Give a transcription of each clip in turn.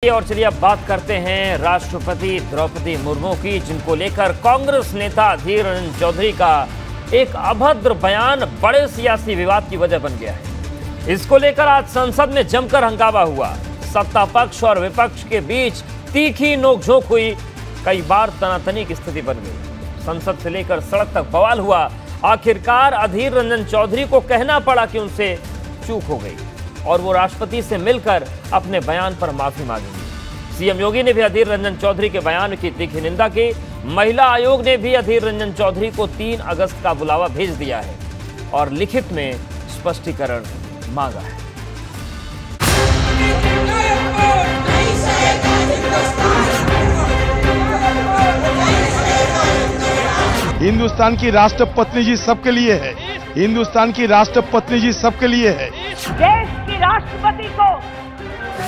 और चलिए अब बात करते हैं राष्ट्रपति द्रौपदी मुर्मू की, जिनको लेकर कांग्रेस नेता अधीर रंजन चौधरी का एक अभद्र बयान बड़े सियासी विवाद की वजह बन गया है। इसको लेकर आज संसद में जमकर हंगामा हुआ। सत्ता पक्ष और विपक्ष के बीच तीखी नोकझोंक हुई, कई बार तनातनी की स्थिति बन गई। संसद से लेकर सड़क तक बवाल हुआ। आखिरकार अधीर रंजन चौधरी को कहना पड़ा कि उनसे चूक हो गई और वो राष्ट्रपति से मिलकर अपने बयान पर माफी मांगेंगे। सीएम योगी ने भी अधीर रंजन चौधरी के बयान की तीखी निंदा की। महिला आयोग ने भी अधीर रंजन चौधरी को 3 अगस्त का बुलावा भेज दिया है और लिखित में स्पष्टीकरण मांगा है। हिंदुस्तान की राष्ट्रपत्नी जी सबके लिए है। हिंदुस्तान की राष्ट्रपत्नी जी सबके लिए है। देश की राष्ट्रपति को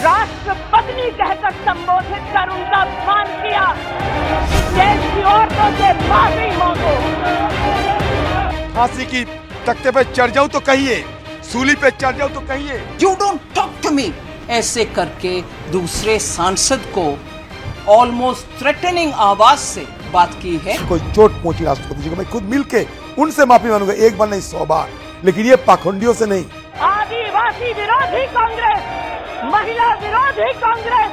राष्ट्रपत्नी कहकर संबोधित कर उनका अपमान किया। देश की औरतों से माफी मांगो। फांसी की तख्ते पे चढ़ जाऊं तो कहिए, सूली पे चढ़ जाऊं तो कहिए। You don't talk to me। ऐसे करके दूसरे सांसद को ऑलमोस्ट थ्रेटनिंग आवाज से बात की है। कोई चोट पहुंची राष्ट्रपति जी को, मैं खुद मिलके उनसे माफी मांगूंगा, एक बार नहीं 100 बार, लेकिन ये पाखंडियों से नहीं। आदिवासी विरोधी कांग्रेस, महिला विरोधी कांग्रेस,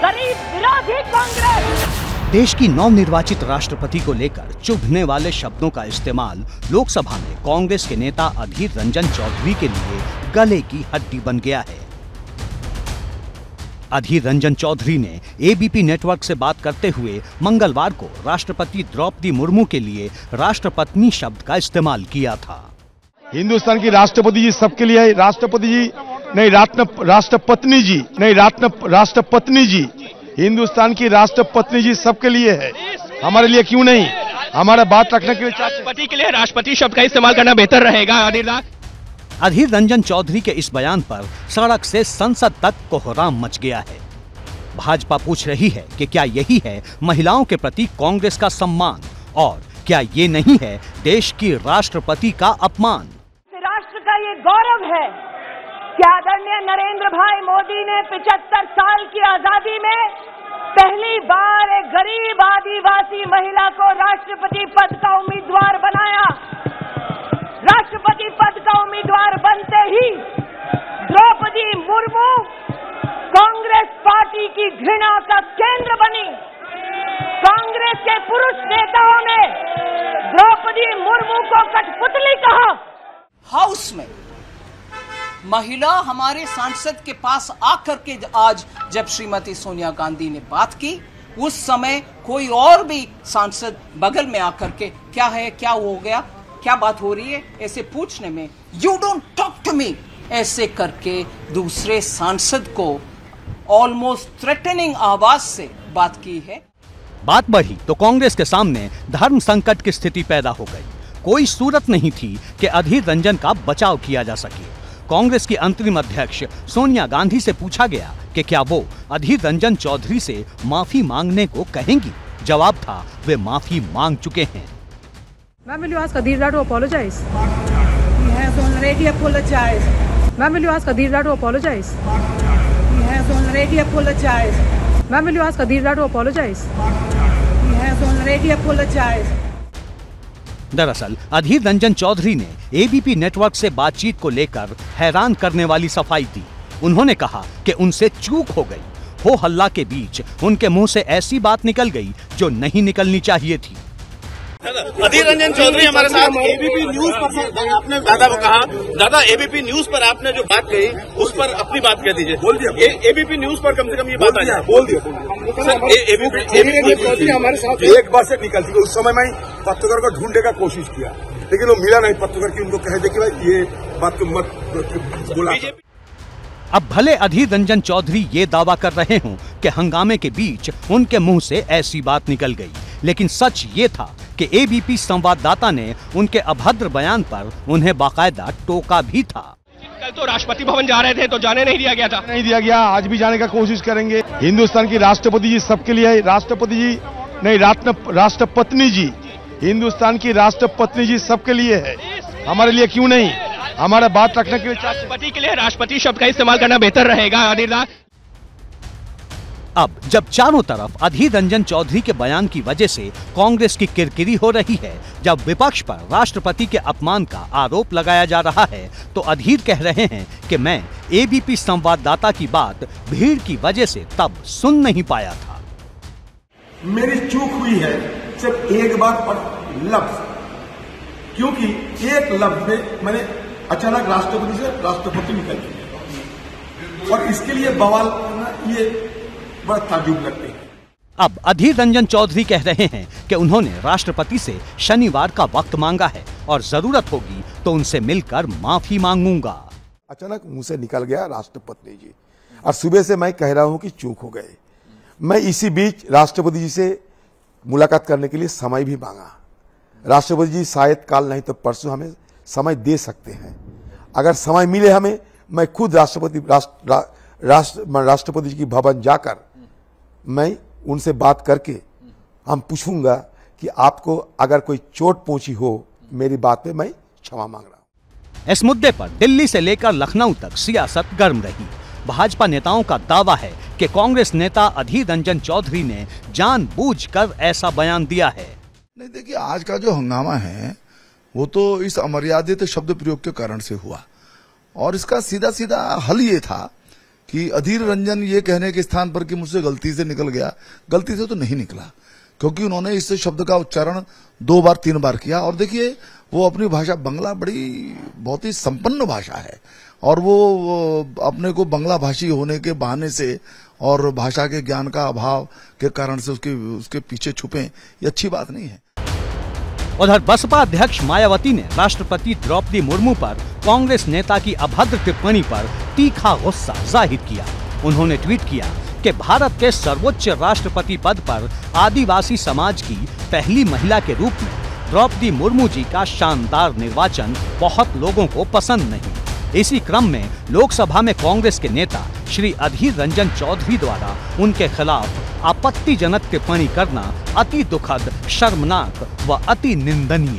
गरीब विरोधी कांग्रेस। देश की नवनिर्वाचित राष्ट्रपति को लेकर चुभने वाले शब्दों का इस्तेमाल लोकसभा में कांग्रेस के नेता अधीर रंजन चौधरी के लिए गले की हड्डी बन गया है। अधीर रंजन चौधरी ने एबीपी नेटवर्क से बात करते हुए मंगलवार को राष्ट्रपति द्रौपदी मुर्मू के लिए राष्ट्रपत्नी शब्द का इस्तेमाल किया था। हिंदुस्तान की राष्ट्रपति जी सबके लिए है। राष्ट्रपति जी नहीं, राष्ट्रपत्नी जी नहीं, राष्ट्रपत्नी जी। हिंदुस्तान की राष्ट्रपत्नी जी सबके लिए है। हमारे लिए क्यों नहीं? हमारा बात रखने के लिए राष्ट्रपति के लिए राष्ट्रपति शब्द का इस्तेमाल करना बेहतर रहेगा। अधीर रंजन चौधरी के इस बयान पर सड़क से संसद तक कोहराम मच गया है। भाजपा पूछ रही है कि क्या यही है महिलाओं के प्रति कांग्रेस का सम्मान और क्या ये नहीं है देश की राष्ट्रपति का अपमान? राष्ट्र का ये गौरव है कि आदरणीय नरेंद्र भाई मोदी ने 75 साल की आजादी में पहली बार एक गरीब आदिवासी महिला को राष्ट्रपति पद का उम्मीदवार बनाया। राष्ट्रपति पद का उम्मीदवार बनते ही द्रौपदी मुर्मू कांग्रेस पार्टी की घृणा का केंद्र बनी। कांग्रेस के पुरुष नेताओं ने द्रौपदी मुर्मू को कठपुतली कहा। हाउस में महिला हमारे सांसद के पास आकर के आज जब श्रीमती सोनिया गांधी ने बात की, उस समय कोई और भी सांसद बगल में आकर के क्या है, क्या हो गया, क्या बात हो रही है, ऐसे पूछने में you don't talk to me ऐसे करके दूसरे सांसद को ऑलमोस्ट थ्रेटनिंग आवाज से बात की है। बात बढ़ी तो कांग्रेस के सामने धर्म संकट की स्थिति पैदा हो गई। कोई सूरत नहीं थी कि अधीर रंजन का बचाव किया जा सके। कांग्रेस की अंतरिम अध्यक्ष सोनिया गांधी से पूछा गया कि क्या वो अधीर रंजन चौधरी से माफी मांगने को कहेंगी। जवाब था वे माफी मांग चुके हैं। Ma'am, will you ask Adir to apologize? He has already apologized. Ma'am, will you ask Adir to apologize? He has already apologized. Ma'am, will you ask Adir to apologize? He has already apologized. दरअसल अधीर रंजन चौधरी ने ABP network से बातचीत को लेकर हैरान करने वाली सफाई दी। उन्होंने कहा कि उनसे चूक हो गई। हो हल्ला के बीच उनके मुंह से ऐसी बात निकल गई जो नहीं निकलनी चाहिए थी। अधीर रंजन चौधरी हमारे साथ एबीपी न्यूज पर आपने दादा को कहा, दादा एबीपी न्यूज पर आपने जो बात कही उस पर अपनी बात कह दीजिए। बोल दिया। एबीपी न्यूज पर कम से कम ये बात आ जाए। बोल दिया। एबीपी हमारे साथ एक बार से निकल चुकी। उस समय मैं पत्रकार को ढूंढने का कोशिश किया, लेकिन वो मिला नहीं पत्रकार की। उनको कह दे कि भाई ये बात को मत बोला। अब भले अधीर रंजन चौधरी ये दावा कर रहे हों कि हंगामे के बीच उनके मुंह से ऐसी बात निकल गई, लेकिन सच ये था कि एबीपी संवाददाता ने उनके अभद्र बयान पर उन्हें बाकायदा टोका भी था। कल तो राष्ट्रपति भवन जा रहे थे तो जाने नहीं दिया गया था। नहीं दिया गया, आज भी जाने का कोशिश करेंगे। हिंदुस्तान की राष्ट्रपति जी सबके लिए है। राष्ट्रपति जी नहीं, राष्ट्रपत्नी जी। हिंदुस्तान की राष्ट्रपत्नी जी सबके लिए है। हमारे लिए क्यों नहीं? हमारा बात रखने के लिए राष्ट्रपति के लिए राष्ट्रपति शब्द का इस्तेमाल करना बेहतर रहेगा। अब जब चारों तरफ अधीर रंजन चौधरी के बयान की वजह से कांग्रेस की किरकिरी हो रही है, जब विपक्ष पर राष्ट्रपति के अपमान का आरोप लगाया जा रहा है, तो अधीर कह रहे हैं कि मैं एबीपी संवाददाता की बात भीड़ की वजह से तब सुन नहीं पाया था। मेरी चूक हुई है सिर्फ एक बार और लफ्ज, क्योंकि एक लफ्ज में मैंने अचानक राष्ट्रपति से राष्ट्रपति निकल गया और इसके लिए बवाल करना ये बड़ा ताज्जुब लगते हैं। अब अधीर रंजन चौधरी कह रहे हैं कि उन्होंने राष्ट्रपति से शनिवार का वक्त मांगा है और जरूरत होगी तो उनसे मिलकर माफी मांगूंगा। अचानक मुंह से निकल गया राष्ट्रपति जी, और सुबह से मैं कह रहा हूं कि चूक हो गए। मैं इसी बीच राष्ट्रपति जी से मुलाकात करने के लिए समय भी मांगा। राष्ट्रपति जी शायद कल नहीं तो परसों हमें समय दे सकते हैं। अगर समय मिले हमें, मैं खुद राष्ट्रपति जी की भवन जाकर मैं उनसे बात करके हम पूछूंगा कि आपको अगर कोई चोट पहुंची हो मेरी बात पे, मैं क्षमा मांग रहा हूं। इस मुद्दे पर दिल्ली से लेकर लखनऊ तक सियासत गर्म रही। भाजपा नेताओं का दावा है कि कांग्रेस नेता अधीर रंजन चौधरी ने जानबूझकर ऐसा बयान दिया है। नहीं, देखिए, आज का जो हंगामा है वो तो इस अमर्यादित शब्द प्रयोग के कारण से हुआ, और इसका सीधा सीधा हल ये था कि अधीर रंजन ये कहने के स्थान पर कि मुझसे गलती से निकल गया, गलती से तो नहीं निकला, क्योंकि उन्होंने इस शब्द का उच्चारण 2 बार 3 बार किया। और देखिए, वो अपनी भाषा बंगला बहुत ही संपन्न भाषा है, और वो अपने को बंगला भाषी होने के बहाने से और भाषा के ज्ञान का अभाव के कारण से उसके पीछे छुपे, ये अच्छी बात नहीं है। उधर बसपा अध्यक्ष मायावती ने राष्ट्रपति द्रौपदी मुर्मू पर कांग्रेस नेता की अभद्र टिप्पणी पर तीखा गुस्सा जाहिर किया। उन्होंने ट्वीट किया कि भारत के सर्वोच्च राष्ट्रपति पद पर आदिवासी समाज की पहली महिला के रूप में द्रौपदी मुर्मू जी का शानदार निर्वाचन बहुत लोगों को पसंद नहीं। इसी क्रम में लोकसभा में कांग्रेस के नेता श्री अधीर रंजन चौधरी द्वारा उनके खिलाफ आपत्तिजनक टिप्पणी करना अति दुखद, शर्मनाक व अति निंदनीय।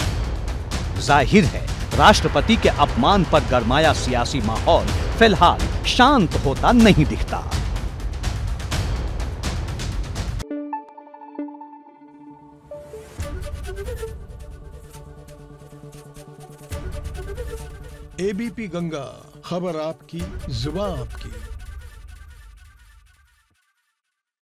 जाहिर है, राष्ट्रपति के अपमान पर गरमाया सियासी माहौल फिलहाल शांत होता नहीं दिखता। एबीपी गंगा, खबर आपकी, जुबान आपकी।